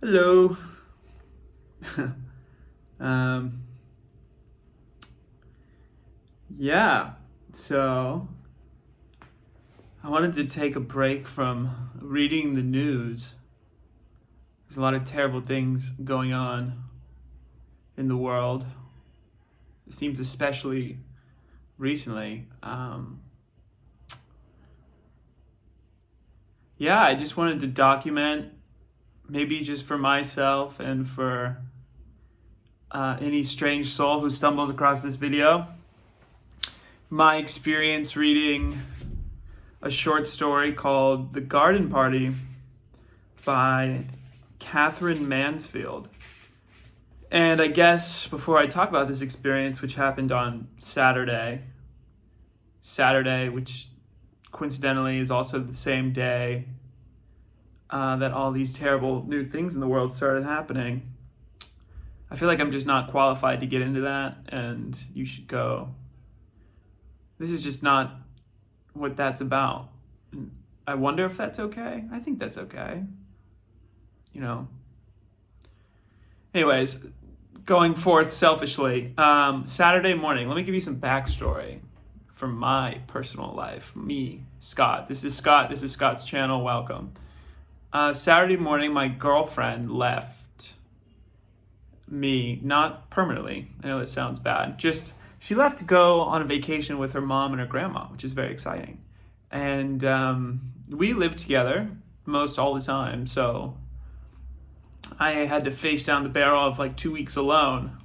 Hello. um, yeah, so I wanted to take a break from reading the news. There's a lot of terrible things going on in the world. It seems especially recently. I just wanted to document, maybe just for myself and for any strange soul who stumbles across this video, my experience reading a short story called The Garden Party by Katherine Mansfield. And I guess before I talk about this experience, which happened on Saturday, which coincidentally is also the same day that all these terrible new things in the world started happening. I feel like I'm just not qualified to get into that, and you should go. This is just not what that's about. I wonder if that's okay. I think that's okay. Anyways, going forth selfishly, Saturday morning, let me give you some backstory from my personal life. Me, Scott. This is Scott's channel. Welcome. Saturday morning, my girlfriend left me, not permanently. I know that sounds bad. Just, she left to go on a vacation with her mom and her grandma, which is very exciting. And we lived together most all the time, so I had to face down the barrel of like 2 weeks alone.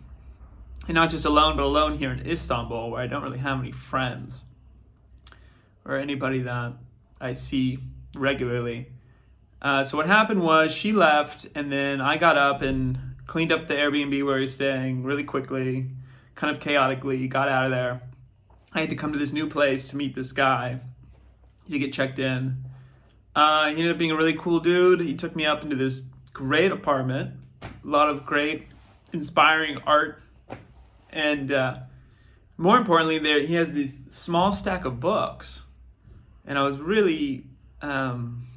And not just alone, but alone here in Istanbul, where I don't really have any friends or anybody that I see regularly. So what happened was she left, and then I got up and cleaned up the Airbnb where we were staying really quickly, kind of chaotically, got out of there. I had to come to this new place to meet this guy to get checked in. He ended up being a really cool dude. He took me up into this great apartment, a lot of great, inspiring art, and more importantly, there he has this small stack of books, and I was really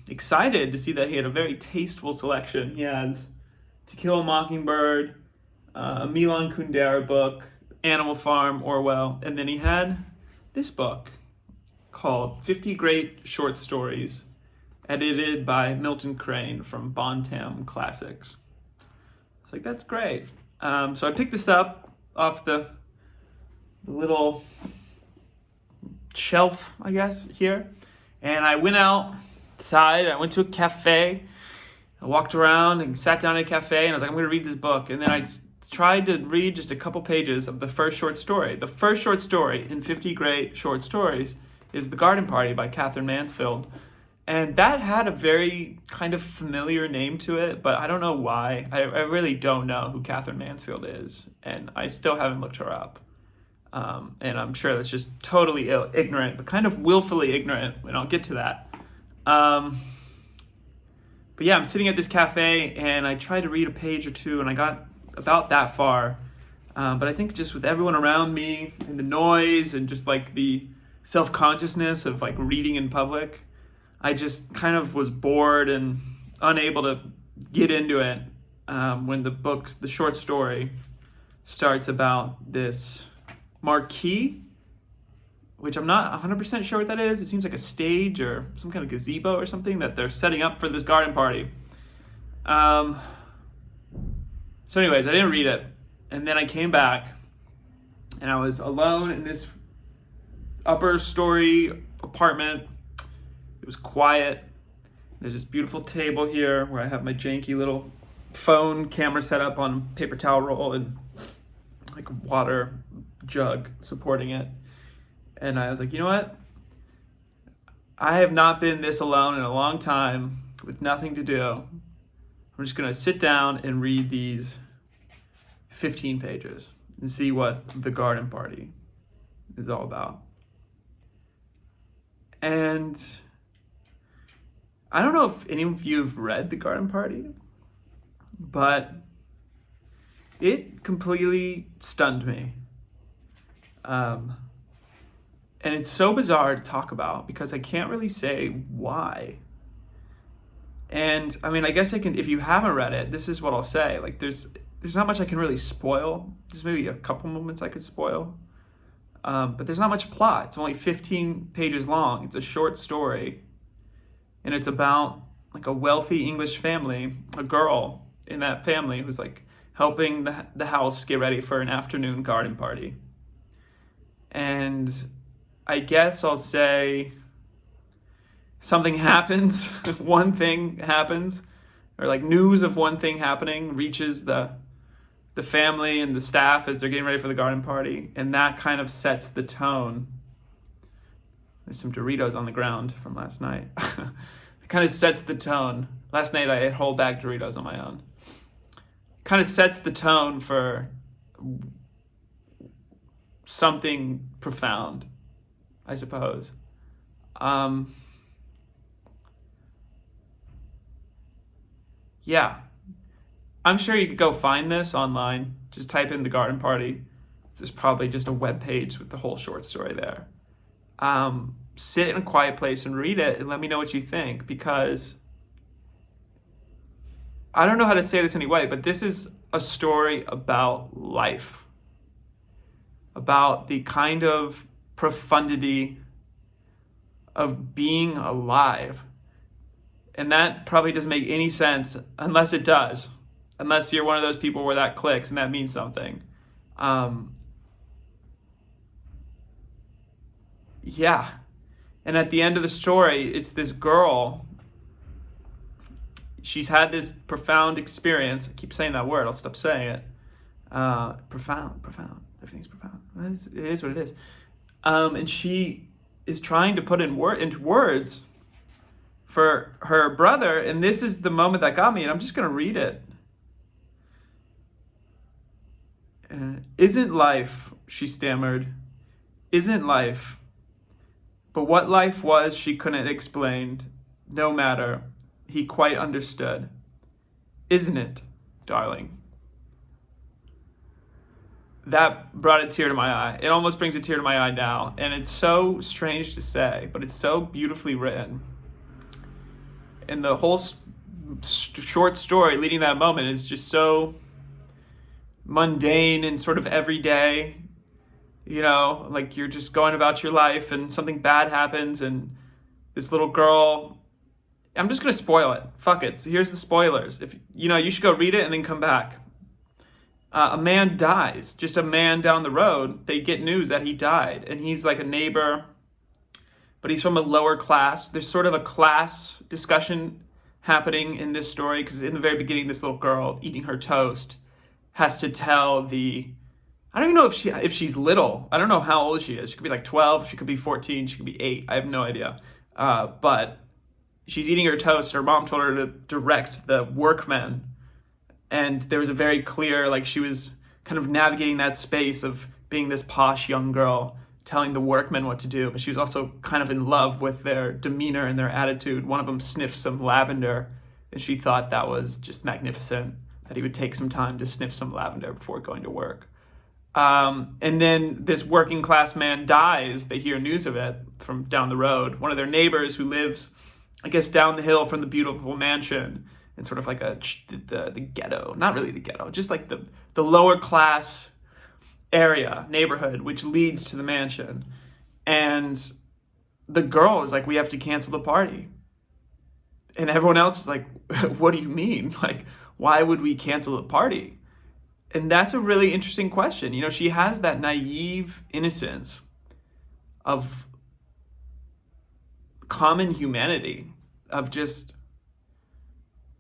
excited to see that he had a very tasteful selection. He has To Kill a Mockingbird, a Milan Kundera book, Animal Farm, Orwell, and then he had this book called 50 Great Short Stories, edited by Milton Crane from Bontam Classics. It's like, that's great. So I picked this up off the little shelf, I guess, here, and I went outside. I went to a cafe. I walked around and sat down at a cafe, and I was like, I'm going to read this book. And then I tried to read just a couple pages of the first short story. The first short story in 50 Great Short Stories is The Garden Party by Katherine Mansfield. And that had a very kind of familiar name to it, but I don't know why. I really don't know who Katherine Mansfield is, and I still haven't looked her up. And I'm sure that's just totally ignorant, but kind of willfully ignorant, and I'll get to that. But yeah, I'm sitting at this cafe, and I tried to read a page or two, and I got about that far. But I think just with everyone around me, and the noise, and just like the self-consciousness of like reading in public, I just kind of was bored and unable to get into it when the short story starts about this marquee, which I'm not 100% sure what that is. It seems like a stage or some kind of gazebo or something that they're setting up for this garden party. So anyways, I didn't read it. And then I came back, and I was alone in this upper story apartment. It was quiet. There's this beautiful table here where I have my janky little phone camera set up on paper towel roll and like a water jug supporting it. And I was like, you know what? I have not been this alone in a long time with nothing to do. I'm just going to sit down and read these 15 pages and see what The Garden Party is all about. And I don't know if any of you have read The Garden Party, but it completely stunned me. And it's so bizarre to talk about because I can't really say why. And I mean, I guess I can, if you haven't read it, this is what I'll say. Like, there's not much I can really spoil. There's maybe a couple moments I could spoil. But there's not much plot. It's only 15 pages long. It's a short story. And it's about like a wealthy English family, a girl in that family who's like helping the house get ready for an afternoon garden party. And I guess I'll say something happens, one thing happens, or like news of one thing happening reaches the family and the staff as they're getting ready for the garden party, and that kind of sets the tone. There's some Doritos on the ground from last night. It kind of sets the tone. Last night I ate whole bag Doritos on my own. Kind of sets the tone for something profound, I suppose. Yeah. I'm sure you could go find this online. Just type in the garden party. There's probably just a web page with the whole short story there. Sit in a quiet place and read it and let me know what you think, because I don't know how to say this anyway, but this is a story about life, about the kind of profundity of being alive. And that probably doesn't make any sense unless it does, unless you're one of those people where that clicks and that means something. Yeah. And at the end of the story, it's this girl. She's had this profound experience. I keep saying that word. I'll stop saying it. Profound. Everything's profound. It is what it is. And she is trying to put into words for her brother. And this is the moment that got me. And I'm just going to read it. Isn't life, she stammered, isn't life. But what life was, she couldn't explain. No matter, he quite understood. Isn't it, darling? That brought a tear to my eye. It almost brings a tear to my eye now. And it's so strange to say, but it's so beautifully written. And the whole short story leading that moment is just so mundane and sort of everyday. You know, like you're just going about your life and something bad happens and this little girl, I'm just going to spoil it. Fuck it. So here's the spoilers. If you should go read it and then come back. A man dies, just a man down the road. They get news that he died, and he's like a neighbor, but he's from a lower class. There's sort of a class discussion happening in this story, because in the very beginning, this little girl eating her toast has to tell I don't even know if she's little. I don't know how old she is. She could be like 12. She could be 14. She could be 8. I have no idea. But she's eating her toast. Her mom told her to direct the workmen. And there was a very clear, like she was kind of navigating that space of being this posh young girl, telling the workmen what to do. But she was also kind of in love with their demeanor and their attitude. One of them sniffed some lavender, and she thought that was just magnificent, that he would take some time to sniff some lavender before going to work. And then this working class man dies. They hear news of it from down the road. One of their neighbors who lives, I guess, down the hill from the beautiful mansion in sort of like the ghetto, not really the ghetto, just like the lower class area, neighborhood, which leads to the mansion. And the girl is like, we have to cancel the party. And everyone else is like, what do you mean? Like, why would we cancel the party? And that's a really interesting question. She has that naive innocence of common humanity, of just,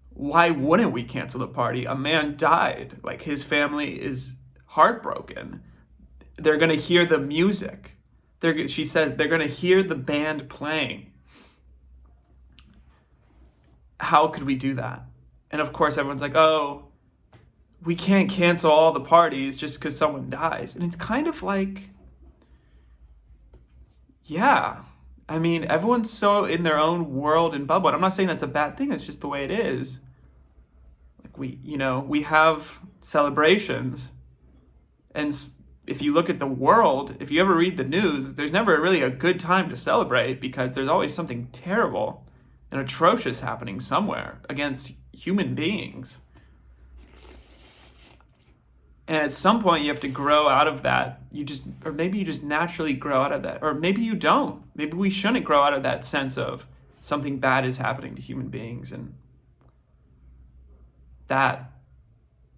why wouldn't we cancel the party? A man died. Like, his family is heartbroken. They're going to hear the music. She says they're going to hear the band playing. How could we do that? And of course, everyone's like, oh, we can't cancel all the parties just because someone dies. And it's kind of like, yeah. I mean, everyone's so in their own world and bubble. And I'm not saying that's a bad thing. It's just the way it is. Like we have celebrations. And if you look at the world, if you ever read the news, there's never really a good time to celebrate, because there's always something terrible and atrocious happening somewhere against human beings. And at some point you have to grow out of that. Or maybe you just naturally grow out of that. Or maybe you don't. Maybe we shouldn't grow out of that sense of something bad is happening to human beings. And that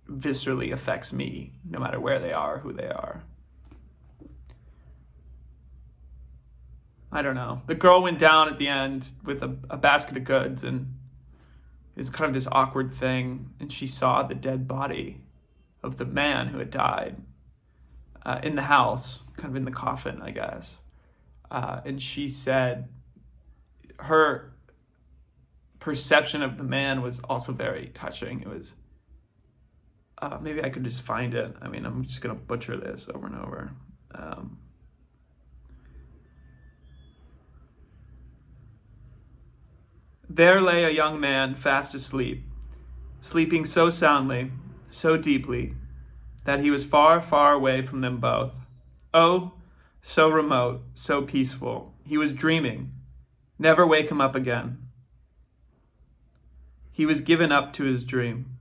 viscerally affects me, no matter where they are, who they are. I don't know. The girl went down at the end with a basket of goods, and it's kind of this awkward thing. And she saw the dead body of the man who had died in the house, kind of in the coffin, I guess. And she said her perception of the man was also very touching. It was, maybe I could just find it. I mean, I'm just going to butcher this over and over. There lay a young man fast asleep, sleeping so soundly, so deeply, that he was far, far away from them both. Oh, so remote, so peaceful. He was dreaming. Never wake him up again. He was given up to his dream.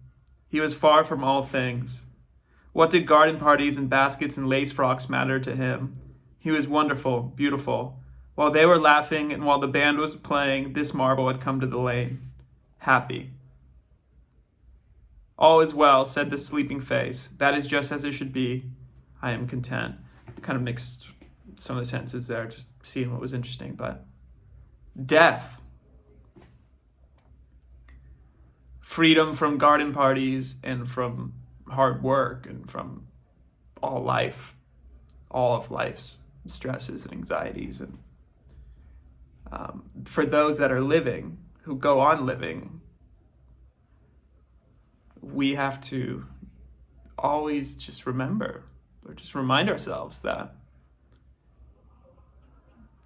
He was far from all things. What did garden parties and baskets and lace frocks matter to him? He was wonderful, beautiful. While they were laughing and while the band was playing, this marble had come to the lane. Happy. All is well, said the sleeping face. That is just as it should be. I am content. Kind of mixed some of the sentences there, just seeing what was interesting. But death. Freedom from garden parties and from hard work and from all of life's stresses and anxieties. And for those that are living, who go on living, we have to always just remember, or just remind ourselves that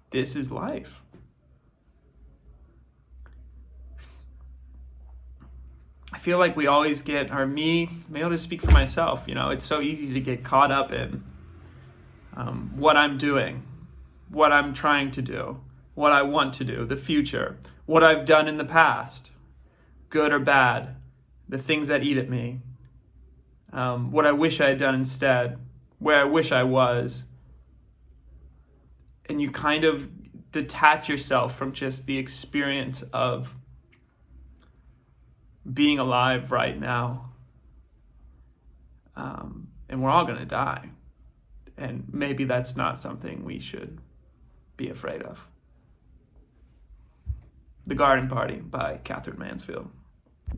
this is life. I feel like we always get, or maybe I'll just speak for myself, it's so easy to get caught up in what I'm doing, what I'm trying to do, what I want to do, the future, what I've done in the past, good or bad, the things that eat at me, what I wish I had done instead, where I wish I was. And you kind of detach yourself from just the experience of being alive right now. And we're all going to die. And maybe that's not something we should be afraid of. The Garden Party by Katherine Mansfield.